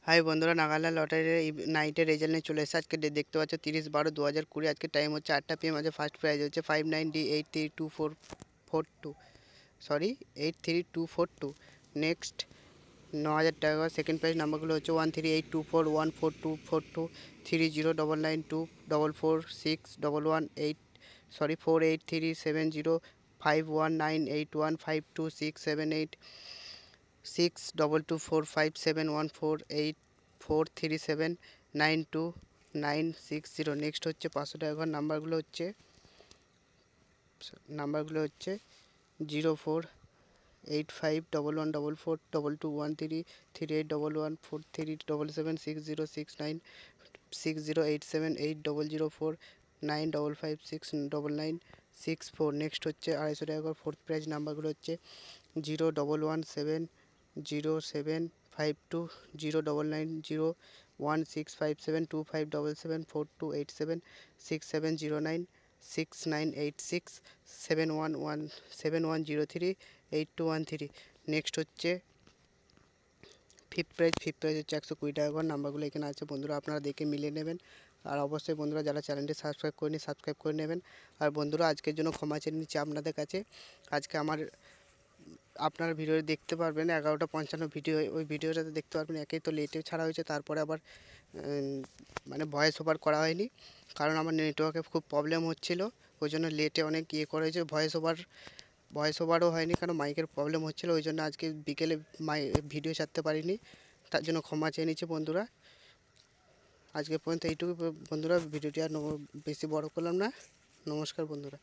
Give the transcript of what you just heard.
High বন্ধুরা, নাগাল্যান্ড লটারির নাইটের result নিয়ে চলে এসেছে। আজকে দেখতে পাচ্ছ 30/12/2020। আজকে টাইম হচ্ছে 8টা PM। আছে ফার্স্ট প্রাইজ হচ্ছে 59D832442, সরি 83242। নেক্সট 9,000 টাকা। সেকেন্ড প্রাইজ নাম্বারগুলো হচ্ছে 1382414242, 3099244611, সরি 4837051981526786, 622457148437929960। নেক্সট হচ্ছে 500 টাকা নাম্বারগুলো হচ্ছে 048511442213776069608780049556995564। নেক্সট হচ্ছে 250 টাকা। ফোর্থ প্রাইজ নাম্বারগুলো হচ্ছে 011720752074725772577096671171171038213। নেক্সট হচ্ছে ফিফথ প্রাইজ হচ্ছে 120 টাকা। নাম্বারগুলো এখানে আছে বন্ধুরা, আপনারা দেখে মিলিয়ে নেবেন। আর অবশ্যই বন্ধুরা, যারা চ্যানেলটি সাবস্ক্রাইব করেনি সাবস্ক্রাইব করে নেবেন। আর বন্ধুরা, আজকের জন্য ক্ষমা চেয়ে নিচ্ছি আপনাদের কাছে। আজকে আপনারা ভিডিও দেখতে পারবেন 11:55 ভিডিও, ওই ভিডিওটাতে দেখতে পারবেন। একেই তো লেটে ছাড়া হয়েছে, তারপরে আবার মানে ভয়েস ওভার করা হয়নি, কারণ আমার নেটওয়ার্কে খুব প্রবলেম হচ্ছিল। ওই জন্য লেটে অনেক করা হয়েছে। ভয়েস ওভারও হয়নি, কারণ মাইকের প্রবলেম হচ্ছিলো। ওই জন্য আজকে বিকেলে ভিডিও ছাড়তে পারিনি, তার জন্য ক্ষমা চেয়ে নিচ্ছি বন্ধুরা। আজকে পর্যন্ত এইটুকু বন্ধুরা, ভিডিওটি আর বেশি বড় করলাম না। নমস্কার বন্ধুরা।